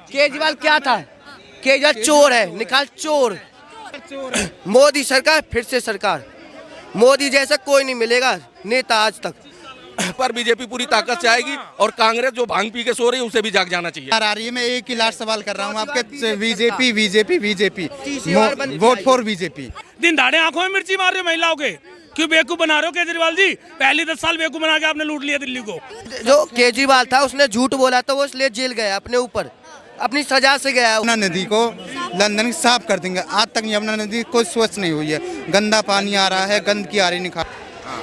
केजरीवाल क्या था? केजरीवाल चोर है, निकाल चोर। मोदी सरकार फिर से सरकार, मोदी जैसा कोई नहीं मिलेगा नेता आज तक। पर बीजेपी पूरी ताकत से आएगी और कांग्रेस जो भांग पी के सो रही है उसे भी जाग जाना चाहिए। आ रही है, मैं एक ही लास्ट सवाल कर रहा हूँ आपके, BJP BJP BJP vote for BJP. दिन दाड़े आंखों में मिर्ची मार रहे हो महिलाओं के, क्यों बेवकूफ बना रहे हो केजरीवाल जी? पहले 10 साल बेवकूफ बना के आपने लूट लिया दिल्ली को। जो केजरीवाल था उसने झूठ बोला था, वो इसलिए जेल गया, अपने ऊपर अपनी सजा से गया। यमुना नदी को लंदन साफ कर देंगे। आज तक यमुना नदी कोई स्वच्छ नहीं हुई है, गंदा पानी आ रहा है, गंदगी आ रही निकाल।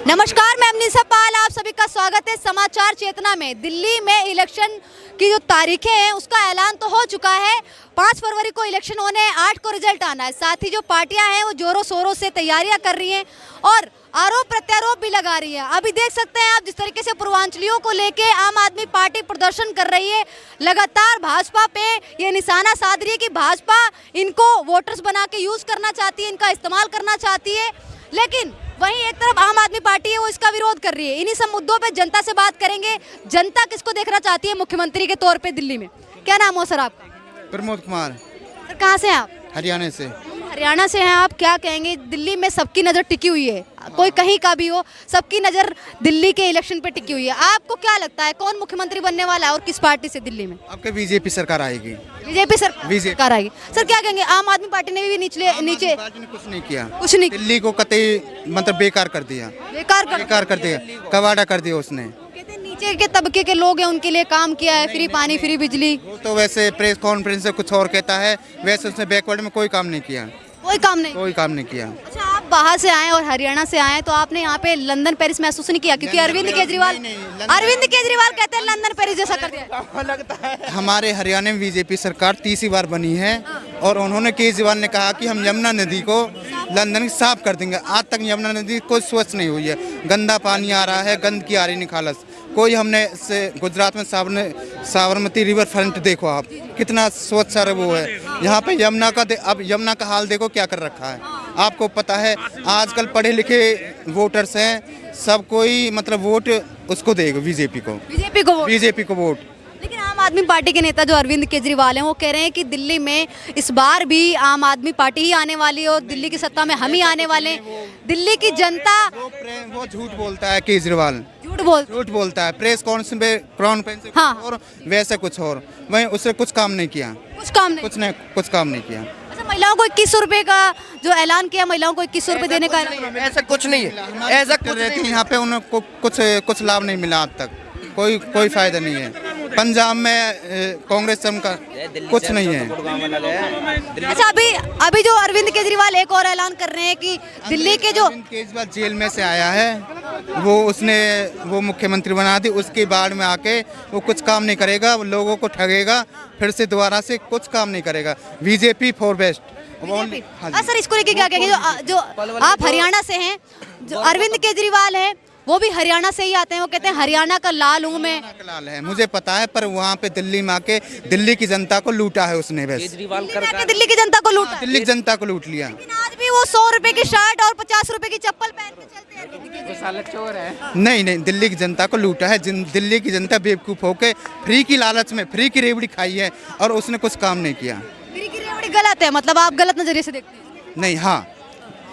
नमस्कार, मैं अमनीसा पाल, आप सभी का स्वागत है समाचार चेतना में। दिल्ली में इलेक्शन की जो तारीखें हैं उसका ऐलान तो हो चुका है। 5 फरवरी को इलेक्शन होने हैं, 8 को रिजल्ट आना है। साथ ही जो पार्टियां हैं वो जोरों शोरों से तैयारियां कर रही हैं और आरोप प्रत्यारोप भी लगा रही है। अभी देख सकते हैं आप जिस तरीके से पूर्वांचलियों को लेके आम आदमी पार्टी प्रदर्शन कर रही है, लगातार भाजपा पे ये निशाना साध रही है कि भाजपा इनको वोटर्स बना के यूज करना चाहती है, इनका इस्तेमाल करना चाहती है। लेकिन वहीं एक तरफ आम आदमी पार्टी है वो इसका विरोध कर रही है। इन्हीं सब मुद्दों पे जनता से बात करेंगे। जनता किसको देखना चाहती है मुख्यमंत्री के तौर पे दिल्ली में? क्या नाम हो सर आपका? प्रमोद कुमार। सर कहाँ से हैं आप? हरियाणा से। हरियाणा से हैं आप। क्या कहेंगे, दिल्ली में सबकी नज़र टिकी हुई है, कोई कहीं का भी हो, सबकी नज़र दिल्ली के इलेक्शन पे टिकी हुई है। आपको क्या लगता है कौन मुख्यमंत्री बनने वाला है और किस पार्टी से दिल्ली में? आपके बीजेपी सरकार आएगी। बीजेपी सरकार आएगी। सर क्या कहेंगे, आम आदमी पार्टी ने भी नीचे पार्टी ने कुछ नहीं किया, कुछ नहीं, दिल्ली को कतई मतलब बेकार कर दिया, बेकार कर दिया, कबाड़ा कर दिया उसने। कहते हैं नीचे के तबके के लोग हैं उनके लिए काम किया है, फ्री पानी फ्री बिजली। वो तो वैसे प्रेस कॉन्फ्रेंस से कुछ और कहता है, वैसे उसने बैकवर्ड में कोई काम नहीं किया, कोई काम नहीं किया। अच्छा, आप बाहर से आए और हरियाणा से आए तो आपने यहाँ पे लंदन पेरिस महसूस नहीं किया? क्योंकि अरविंद केजरीवाल कहते हैं लंदन पेरिस जैसा कर दिया। हमारे हरियाणा में बीजेपी सरकार तीसरी बार बनी है और उन्होंने केजरीवाल ने कहा कि हम यमुना नदी को लंदन साफ कर देंगे। आज तक यमुना नदी कोई स्वच्छ नहीं हुई है, गंदा पानी आ रहा है, गंदगी आ रही निकालस। कोई हमने से गुजरात में साबरमती रिवर फ्रंट देखो आप, कितना स्वच्छ सारा वो है। यहाँ पे अब यमुना का हाल देखो क्या कर रखा है। आपको पता है आजकल पढ़े लिखे वोटर्स हैं, सब कोई मतलब वोट उसको देगा, बीजेपी को वोट। लेकिन आम आदमी पार्टी के नेता जो अरविंद केजरीवाल हैं वो कह रहे हैं कि दिल्ली में इस बार भी आम आदमी पार्टी ही आने वाली है और दिल्ली की सत्ता में हम ही आने वाले हैं। दिल्ली की जनता वो झूठ बोलता है, केजरीवाल झूठ बोलता है। प्रेस कॉन्फ्रेंस हाँ। और वैसे कुछ और, वहीं उसने कुछ काम नहीं किया। कुछ काम नहीं किया। अच्छा, महिलाओं को 2100 रुपए का जो ऐलान किया, महिलाओं को 2100 रुपए देने का ऐसा कुछ नहीं है, ऐसा कुछ नहीं। यहाँ पे उन्हें कुछ लाभ नहीं मिला आज तक, कोई फायदा नहीं है। पंजाब में कांग्रेस का कुछ नहीं है। अच्छा, अभी जो अरविंद केजरीवाल एक और ऐलान कर रहे हैं कि दिल्ली के जो केजरीवाल जेल में से आया है, वो मुख्यमंत्री बना दी, उसके बाद में आके वो कुछ काम नहीं करेगा, वो लोगों को ठगेगा, फिर से दोबारा से कुछ काम नहीं करेगा। BJP for best. सर इसको लेके क्या कहेंगे, जो आप हरियाणा से हैं, जो अरविंद केजरीवाल हैं वो भी हरियाणा से ही आते हैं, वो कहते हैं हरियाणा का लाल हूँ मैं। लाल है मुझे पता है, पर वहाँ पे दिल्ली में आके दिल्ली की जनता को लूटा है उसने। बस दिल्ली की जनता को लूटा, दिल्ली की जनता को लूट लिया। लेकिन आज भी वो 100 रुपए की शर्ट और 50 रुपए की चप्पल पहन के चलते हैं। चोर है। नहीं, दिल्ली की जनता को लूटा है। दिल्ली की जनता बेवकूफ होके फ्री की लालच में फ्री की रेवड़ी खाई है और उसने कुछ काम नहीं किया। फ्री की रेवड़ी गलत है, मतलब आप गलत नजरिए से देखते हैं? नहीं, हाँ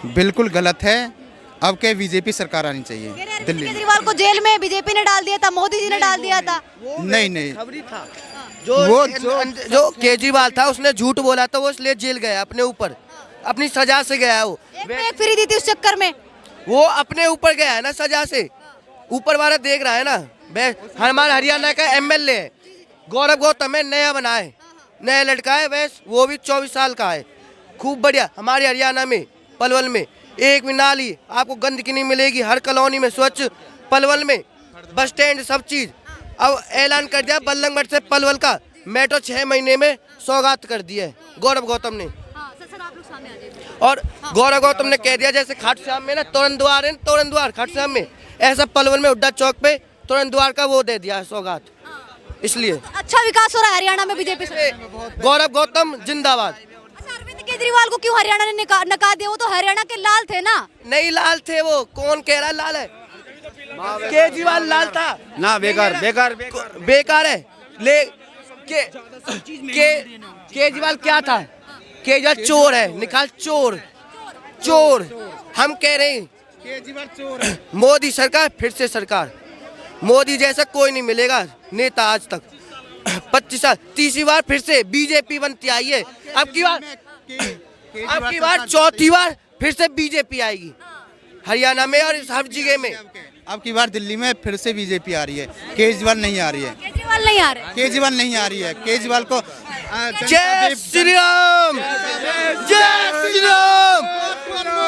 बिल्कुल गलत है। अब क्या बीजेपी सरकार आनी चाहिए दिल्ली। केजरीवाल को जेल में बीजेपी ने डाल दिया था, मोदी जी ने डाल दिया था। नहीं, खबरी था जो केजरीवाल था उसने झूठ बोला था, वो इसलिए जेल गया, अपने ऊपर अपनी सजा से गया। वो एक फ्री दी थी उस चक्कर में, वो अपने ऊपर गया है ना सजा से। ऊपर वाला देख रहा है ना। हमारे हरियाणा का एमएलए है गौरव गौतम है, नया बना है, नया लड़का है, वैस वो भी 24 साल का है। खूब बढ़िया। हमारे हरियाणा में पलवल में एक भी नाली आपको गंदगी नहीं मिलेगी, हर कॉलोनी में स्वच्छ, पलवल में बस स्टैंड सब चीज। अब ऐलान कर दिया बल्लभगढ़ से पलवल का मेट्रो 6 महीने में सौगात कर दिया है गौरव गौतम ने। और गौरव गौतम ने कह दिया जैसे खाटू श्याम में ना तोरण द्वार है, तोरण द्वार खाटू श्याम में, ऐसा पलवल में हुड्डा चौक पे तोरण द्वार का वो दे दिया है सौगात। इसलिए अच्छा विकास हो रहा है हरियाणा में बीजेपी से। गौरव गौतम जिंदाबाद। अरविंद केजरीवाल को क्यों हरियाणा ने नकार दिया? वो तो हरियाणा के लाल थे ना। नहीं लाल थे, वो कौन कह रहा है लाल है? केजरीवाल लाल था ना। बेकार है। ले केजरीवाल क्या था? केजरीवाल चोर है, निकाल चोर चोर। हम कह रहे हैं केजरीवाल चोर है। मोदी सरकार, फिर से सरकार, मोदी जैसा कोई नहीं मिलेगा नेता आज तक। 25 साल, तीसरी बार फिर से बीजेपी बनती आई है। अब की बार चौथी बार फिर से बीजेपी आएगी हरियाणा में और हर जगह में। अब की बार दिल्ली में फिर से बीजेपी आ रही है, केजरीवाल नहीं आ रही है। केजरीवाल नहीं आ रहे। केजरीवाल नहीं आ रही है। केजरीवाल को जय श्री राम, जय श्री राम,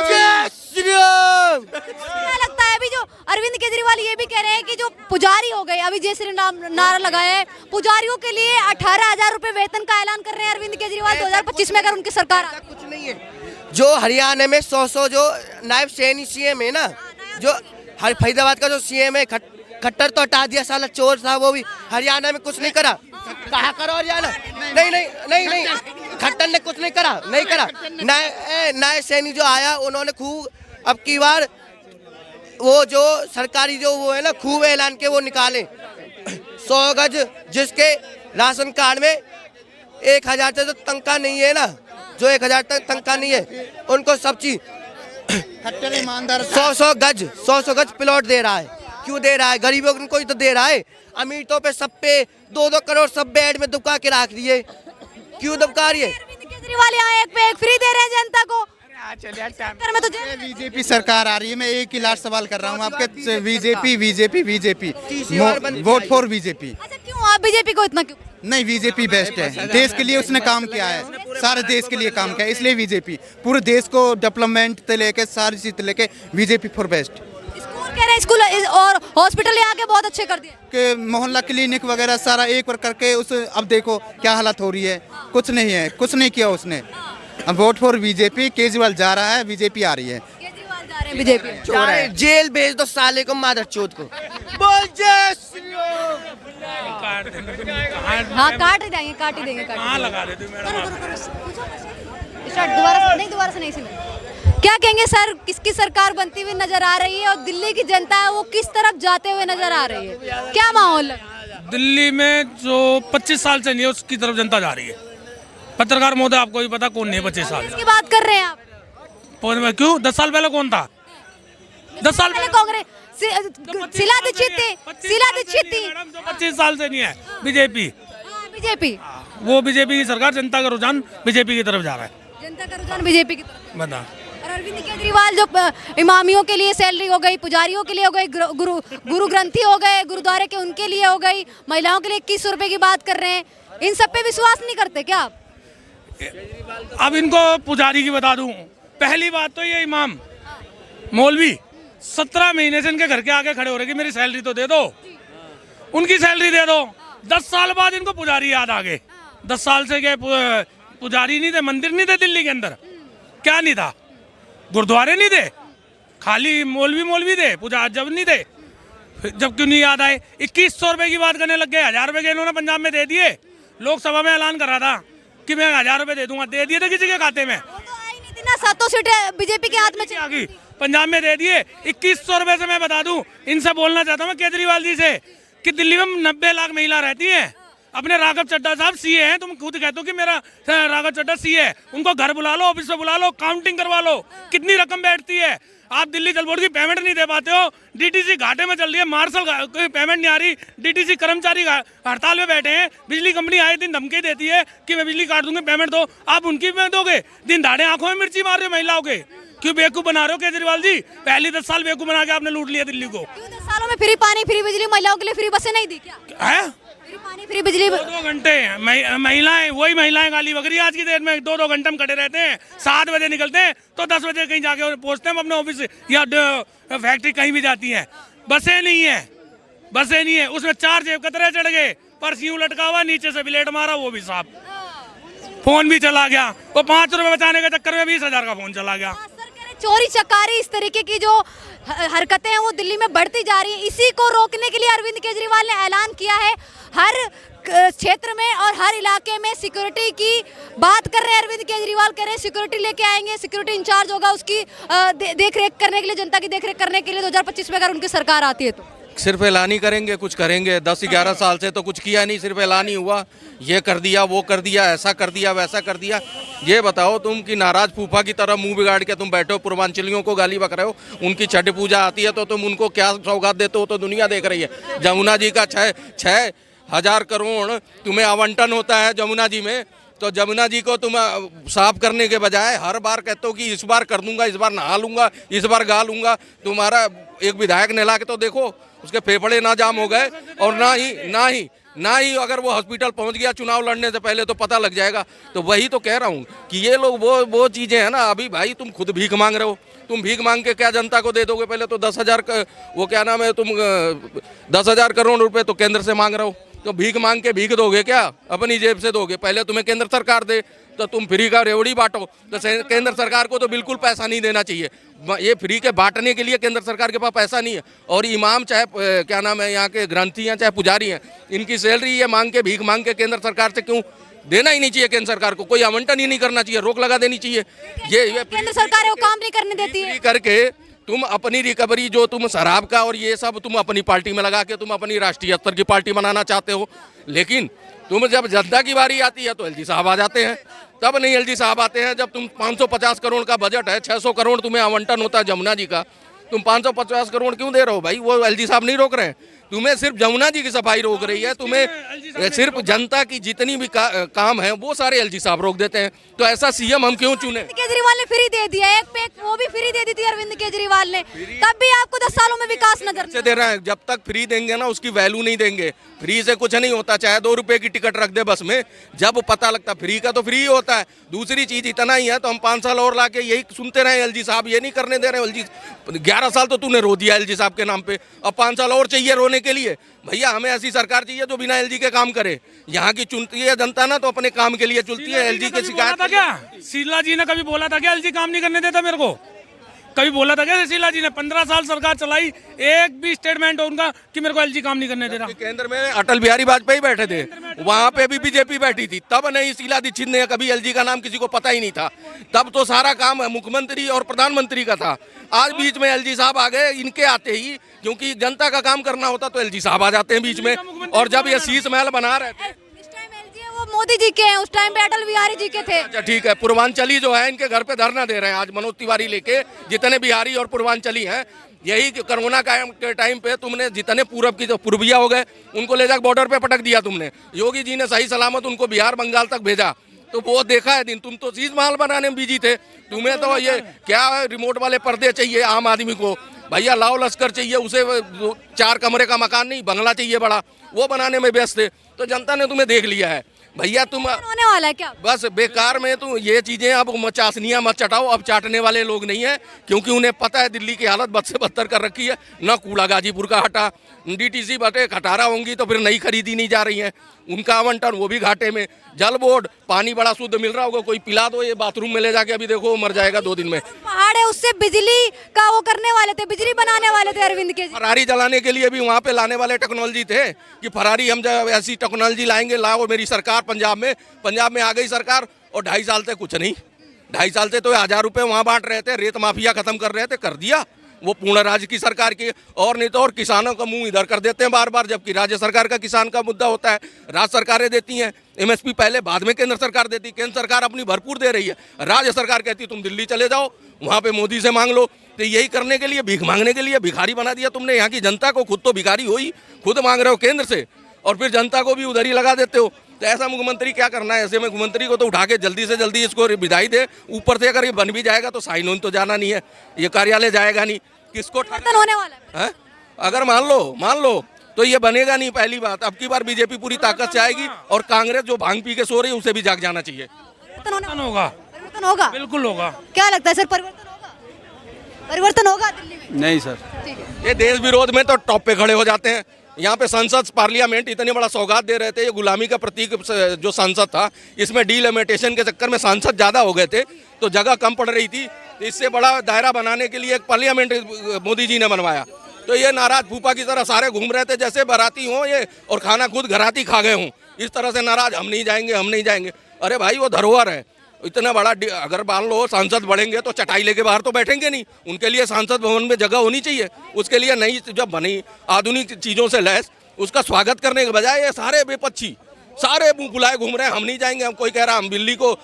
जय श्री राम। क्या लगता है अभी जो अरविंद केजरीवाल ये भी कह रहे हैं कि जो पुजारी हो गए, अभी जय श्री राम नारा लगाया है, पुजारियों के लिए 18,000 रुपए वेतन का ऐलान कर रहे हैं अरविंद केजरीवाल 2025 में अगर उनकी सरकार आए। कुछ नहीं है। जो हरियाणा में 100 जो नायब सैनी सीएम है ना, जो फरीदाबाद का जो सीएम है खट्टर तो हटा दिया, साला चोर था वो भी। हरियाणा में कुछ नहीं करा। कहा करो हरियाणा? नहीं नहीं नहीं नहीं, खट्टर ने कुछ नहीं करा, नहीं करा। नायब सैनी जो आया उन्होंने खूब अब की बार वो जो सरकारी जो वो है ना खूब ऐलान के वो निकाले। 100 गज जिसके राशन कार्ड में 1,000 से तो तनख्वाह नहीं है ना, जो 1,000 तक तनख्वाह नहीं है उनको सब चीज खट्टर ईमानदार 100 गज प्लॉट दे रहा है। क्यों दे रहा है? गरीबों को ही तो दे रहा है। अमीरों पे सब पे 2-2 करोड़ सब बेड में दुबका के रख दिए। क्यों दुबका रही है? अरविंद केजरीवाल यहाँ एक पे एक फ्री दे रहे हैं जनता को। में तो बीजेपी सरकार आ रही है। मैं एक ही लास्ट सवाल कर रहा हूँ आपके, बीजेपी वोट फॉर बीजेपी। अच्छा क्यों आप बीजेपी को इतना क्यों? नहीं, बीजेपी बेस्ट है। देश के लिए उसने काम किया है, सारे देश के लिए काम किया है, इसलिए बीजेपी पूरे देश को डेवलपमेंट से लेके सारी चीज से लेके बीजेपी फॉर बेस्ट। स्कूल कह रहे हैं, स्कूल और हॉस्पिटल यहाँ के बहुत अच्छे कर दिए के मोहल्ला क्लिनिक वगैरह सारा एक बार करके उस अब देखो क्या हालत हो रही है। कुछ नहीं है, कुछ नहीं किया उसने। अब वोट फॉर बीजेपी। केजरीवाल जा रहा है, बीजेपी आ रही है। केजरीवाल जा रहे हैं बीजेपी। चाहे जेल भेज दो साले को, मादर चोद को। बोल जय श्री राम। हाँ काट ही देंगे, काट ही देंगे। कहाँ लगा देते दोबारा से नहीं सुना। क्या कहेंगे सर, किसकी सरकार बनती हुई नजर आ रही है और दिल्ली की जनता है वो किस तरफ जाते हुए नजर आ रही है? क्या माहौल है दिल्ली में? जो 25 साल से नहीं है उसकी तरफ जनता जा रही है। पत्रकार महोदय आपको भी पता कौन नहीं है 25 साल? किसकी बात कर रहे हैं आप? क्यों 10 साल पहले कौन था? 10 साल पहले कांग्रेस शीला दीक्षित थी। 25 साल से नहीं है बीजेपी। बीजेपी वो बीजेपी की सरकार, जनता का रुझान बीजेपी की तरफ जा रहा है। जनता का रुझान बीजेपी की तरफ। बता। और अरविंद केजरीवाल जो इमामियों के लिए सैलरी हो गई, पुजारियों के लिए हो गई, गुरु ग्रंथी हो गए, गुरुद्वारे के उनके लिए हो गई, महिलाओं के लिए 2100 रुपए की बात कर रहे हैं। इन सब पे विश्वास नहीं करते क्या आप? अब इनको पुजारी की बता दूं। पहली बात तो ये इमाम मौलवी 17 महीने से इनके घर के आगे खड़े हो रहे कि मेरी सैलरी तो दे दो, उनकी सैलरी दे दो। 10 साल बाद इनको पुजारी याद आ गए। 10 साल से क्या पुजारी नहीं थे, मंदिर नहीं थे दिल्ली के अंदर? क्या नहीं था? गुरुद्वारे नहीं थे, खाली मौलवी थे, पुजारी जब नहीं थे। जब क्यों नहीं याद आए? 2100 रुपए की बात करने लग गए। 1000 रुपए के इन्होंने पंजाब में दे दिए। लोकसभा में ऐलान कर रहा था कि मैं 1000 रुपए दे दूंगा, दे दिए थे किसी के खाते में? वो तो आई नहीं थी ना, 7 सीटें बीजेपी के हाथ में आ गई, पंजाब में दे दिए। 2100 रुपए से मैं बता दूं, इनसे बोलना चाहता हूँ केजरीवाल जी से कि दिल्ली में 90 लाख महिला रहती हैं। अपने राघव चड्ढा साहब सीए हैं, तुम खुद कहते हो कि मेरा राघव चड्ढा सीए है। उनको घर बुला लो, ऑफिस में बुला लो, काउंटिंग करवा लो कितनी रकम बैठती है। आप दिल्ली जल बोर्ड की पेमेंट नहीं दे पाते हो। डीटीसी घाटे में चल रही है, मार्शल कोई पेमेंट नहीं आ रही। डीटीसी कर्मचारी हड़ताल में बैठे हैं। बिजली कंपनी आए दिन धमकी देती है कि मैं बिजली काट दूंगी, पेमेंट दो। आप उनकी पेमेंट दोगे? दिन दाड़े आंखों में मिर्ची मार रहे हो महिलाओं के। क्यों बेवकूफ बना रहे हो केजरीवाल जी? पहले 10 साल बेवकूफ बना के आपने लूट लिया दिल्ली को। 10 सालों में फ्री पानी, फ्री बिजली, महिलाओं के लिए फ्री बसें नहीं दी क्या? है फ्री पानी, फ्री बिजली। 2 घंटे महिलाएं, वही महिलाएं गाली बकरी आज की डेट में 2-2 घंटे में खड़े रहते हैं। 7 बजे निकलते हैं तो 10 बजे कहीं जाके पहुंचते हैं अपने ऑफिस या फैक्ट्री, कहीं भी जाती हैं। बसें नहीं है। उसमें 4 जेब कतरे चढ़ गए, पर्स यूं लटका हुआ, नीचे से ब्लेड मारा, वो भी साफ। फोन भी चला गया। वो 5 रुपए बचाने के चक्कर में 20,000 का फोन चला गया। चोरी चकारी इस तरीके की जो हरकतें हैं वो दिल्ली में बढ़ती जा रही है। इसी को रोकने के लिए अरविंद केजरीवाल ने ऐलान किया है हर क्षेत्र में और हर इलाके में सिक्योरिटी की बात कर रहे हैं। अरविंद केजरीवाल कह रहे हैं सिक्योरिटी लेके आएंगे, सिक्योरिटी इंचार्ज होगा उसकी देख रेख करने के लिए, जनता की देख रेख करने के लिए 2025 में अगर उनकी सरकार आती है तो। सिर्फ ऐलान ही करेंगे, कुछ करेंगे? 10-11 साल से तो कुछ किया नहीं, सिर्फ ऐलान ही हुआ। ये कर दिया, वो कर दिया, ऐसा कर दिया, वैसा कर दिया। ये बताओ तुम कि नाराज फूफा की तरह मुंह बिगाड़ के तुम बैठे हो, पूर्वांचलियों को गाली बक रहे हो। उनकी छठ पूजा आती है तो तुम उनको क्या सौगात देते हो तो दुनिया देख रही है। जमुना जी का 6,000 करोड़ तुम्हें आवंटन होता है जमुना जी में, तो जमुना जी को तुम साफ करने के बजाय हर बार कहते हो कि इस बार कर दूंगा, इस बार नहा लूंगा, इस बार गा लूंगा। तुम्हारा एक विधायक नहला के तो देखो, उसके फेफड़े ना जाम हो गए। और ना ही अगर वो हॉस्पिटल पहुंच गया चुनाव लड़ने से पहले तो पता लग जाएगा। तो वही तो कह रहा हूँ कि ये लोग वो चीज़ें हैं ना। अभी भाई तुम खुद भीख मांग रहे हो, तुम भीख मांग के क्या जनता को दे दोगे? पहले तो 10,000 वो क्या नाम है, तुम 10,000 करोड़ रुपए तो केंद्र से मांग रहे हो, तो भीख मांग के भीख दोगे क्या? अपनी जेब से दोगे? पहले तुम्हें केंद्र सरकार दे तो तुम फ्री का रेवड़ी बांटो। तो केंद्र सरकार को तो बिल्कुल पैसा नहीं देना चाहिए। ये फ्री के बांटने के लिए केंद्र सरकार के पास पैसा नहीं है। और इमाम चाहे क्या नाम है यहाँ के ग्रंथी हैं चाहे पुजारी हैं, इनकी सैलरी ये मांग के भीख मांग के केंद्र सरकार से क्यों देना ही नहीं चाहिए? केंद्र सरकार को कोई आवंटन ही नहीं करना चाहिए, रोक लगा देनी चाहिए। ये केंद्र सरकार वो काम नहीं करने देती है। करके तुम अपनी रिकवरी जो तुम शराब का और ये सब तुम अपनी पार्टी में लगा के तुम अपनी राष्ट्रीय स्तर की पार्टी बनाना चाहते हो। लेकिन तुम जब जनता की बारी आती है तो एलजी साहब आ जाते हैं, तब नहीं एलजी साहब आते हैं। जब तुम 550 करोड़ का बजट है, 600 करोड़ तुम्हें आवंटन होता है जमुना जी का, तुम 550 करोड़ क्यों दे रहे हो भाई? वो एलजी साहब नहीं रोक रहे हैं, तुम्हें सिर्फ जमुना जी की सफाई रोक रही है। तुम्हें सिर्फ जनता की जितनी भी काम है वो सारे एलजी साहब रोक देते हैं। तो ऐसा सीएम हम क्यों चुने? केजरीवाल ने फ्री दे दिया, एक पे एक वो भी फ्री दे दी थी अरविंद केजरीवाल ने, तब भी आपको 10 सालों में विकास नजर नहीं दे रहे हैं। जब तक फ्री देंगे ना उसकी वैल्यू नहीं देंगे। फ्री से कुछ नहीं होता, चाहे 2 रुपए की टिकट रख दे बस में, जब पता लगता फ्री का तो फ्री होता है। दूसरी चीज इतना ही है तो हम 5 साल और लाके यही सुनते रहे, एलजी साहब ये नहीं करने दे रहे। एलजी 11 साल तो तूने रो दिया एलजी साहब के नाम पे, अब 5 साल और चाहिए रोने के लिए? भैया हमें ऐसी सरकार चाहिए जो बिना एलजी के काम करे। यहाँ की चुनती है जनता ना तो अपने काम के लिए चुनती है। एलजी के शिकायत था क्या? शीला जी ने कभी बोला था क्या एलजी काम नहीं करने देता मेरे को? कभी बोला था क्या शीला जी ने? 15 साल सरकार चलाई, एक भी स्टेटमेंट हो उनका कि मेरे को एलजी काम नहीं करने दे रहा। केंद्र में अटल बिहारी वाजपेयी बैठे थे, वहां पे भी बीजेपी बैठी थी, तब नहीं शीला दीक्षित ने कभी एलजी का नाम किसी को पता ही नहीं था। तब तो सारा काम मुख्यमंत्री और प्रधानमंत्री का था। आज बीच में एलजी साहब आ गए, इनके आते ही, क्योंकि जनता का काम करना होता तो एलजी साहब आ जाते हैं बीच में। और जब ये शीश महल बना रहे थे, वो मोदी जी के हैं, उस टाइम पे अटल बिहारी जी के थे। अच्छा ठीक है, पूर्वांचली जो है इनके घर पे धरना दे रहे हैं आज मनोज तिवारी लेके। जितने बिहारी और पूर्वांचली हैं, यही कोरोना के टाइम पे तुमने जितने पूरब की जो पूर्विया हो गए उनको ले जाकर बॉर्डर पे पटक दिया तुमने। योगी जी ने सही सलामत उनको बिहार बंगाल तक भेजा, तो वो देखा है दिन। तुम तो शीश महल बनाने में बिजी थे। तुम्हें तो ये क्या रिमोट वाले पर्दे चाहिए आम आदमी को? भैया लाओ लश्कर चाहिए, उसे 4 कमरे का मकान नहीं बंगला चाहिए बड़ा, वो बनाने में व्यस्त थे। तो जनता ने तुम्हें देख लिया है भैया। तुम होने वाला है क्या? बस बेकार में तुम ये चीजें अब चाशनियां मत चटाओ। अब चाटने वाले लोग नहीं है, क्योंकि उन्हें पता है दिल्ली की हालत बद से बदतर कर रखी है। न कूड़ा गाजीपुर का हटा, डीटीसी बटे खटारा होंगी तो फिर नई खरीदी नहीं जा रही है, उनका आवंटन वो भी घाटे में। जल बोर्ड पानी बड़ा शुद्ध मिल रहा होगा, कोई पिला दो, ये बाथरूम में ले जाके अभी देखो मर जाएगा 2 दिन में। पहाड़ है उससे बिजली का वो करने वाले थे, बिजली बनाने वाले थे अरविंद केजरीवाल। फरारी जलाने के लिए भी वहाँ पे लाने वाले टेक्नोलॉजी थे कि फरारी हम जब ऐसी टेक्नोलॉजी लाएंगे, लाओ मेरी सरकार पंजाब में आ गई सरकार। और 2.5 साल से कुछ नहीं, 2.5 साल से तो 1000 रुपये वहाँ बांट रहे थे, रेत माफिया खत्म कर रहे थे, कर दिया वो पूर्ण राज्य की सरकार की। और नहीं तो और किसानों का मुंह इधर कर देते हैं बार बार, जबकि राज्य सरकार का किसान का मुद्दा होता है। राज्य सरकारें देती हैं एमएसपी पहले, बाद में केंद्र सरकार देती। केंद्र सरकार अपनी भरपूर दे रही है, राज्य सरकार कहती तुम दिल्ली चले जाओ, वहाँ पे मोदी से मांग लो। तो यही करने के लिए, भीख मांगने के लिए भिखारी बना दिया तुमने यहाँ की जनता को। खुद तो भिखारी हो ही, खुद मांग रहे हो केंद्र से और फिर जनता को भी उधर ही लगा देते हो। तो ऐसा मुख्यमंत्री क्या करना है? ऐसे में मुख्यमंत्री को तो उठा के जल्दी से जल्दी इसको विदाई दे। ऊपर से अगर ये बन भी जाएगा तो साइन ऑन तो जाना नहीं है, ये कार्यालय जाएगा नहीं, किसको होने वाला है? अगर मान लो तो ये बनेगा नहीं। पहली बात, अब की बार बीजेपी पूरी ताकत से आएगी और कांग्रेस जो भांग पी के सो रही है उसे भी जाग जाना चाहिए। परिवर्तन होगा, बिल्कुल होगा। क्या लगता है सर, परिवर्तन होगा दिल्ली में? नहीं सर, ये देश विरोध में तो टॉप पे खड़े हो जाते हैं। यहाँ पे संसद पार्लियामेंट इतने बड़ा सौगात दे रहे थे, ये गुलामी का प्रतीक जो संसद था, इसमें डीलिमिटेशन के चक्कर में सांसद ज़्यादा हो गए थे तो जगह कम पड़ रही थी। तो इससे बड़ा दायरा बनाने के लिए एक पार्लियामेंट मोदी जी ने बनवाया। तो ये नाराज फूफा की तरह सारे घूम रहे थे जैसे बाराती हों ये, और खाना खुद घराती खा गए हों। इस तरह से नाराज, हम नहीं जाएंगे, हम नहीं जाएंगे। अरे भाई वो धरोहर है, इतना बड़ा अगर मान लो सांसद बढ़ेंगे तो चटाई लेके बाहर तो बैठेंगे नहीं, उनके लिए सांसद भवन में जगह होनी चाहिए। उसके लिए नई जब बनी आधुनिक चीज़ों से लैस उसका स्वागत करने के बजाय ये सारे बेपच्छी सारे मुंह फुलाए घूम रहे हैं, हम नहीं जाएंगे। हम कोई कह रहा है हम बिल्ली को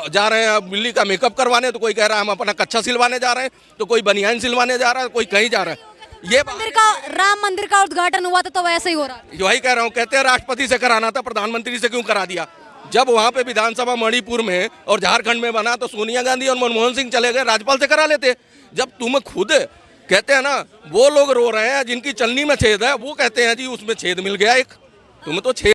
जा रहे हैं बिल्ली का मेकअप करवाने, तो कोई कह रहा है हम अपना कच्छा सिलवाने जा रहे हैं, तो कोई बनियान सिलवाने जा रहा है, कोई कहीं जा रहा है। ये राम मंदिर का उद्घाटन हुआ था तो वैसे ही हो रहा है। वही कह रहा हूँ, कहते हैं राष्ट्रपति से कराना था, प्रधानमंत्री से क्यों करा दिया? जब वहाँ पे विधानसभा मणिपुर में और झारखंड में बना तो सोनिया गांधी और मनमोहन सिंह चले गए, राज्यपाल से करा लेते। जब तुम खुद कहते हैं ना, वो लोग रो रहे हैं जिनकी चलनी में छेद है, वो कहते हैं जी उसमें छेद मिल गया एक, तुम्हें तो छेद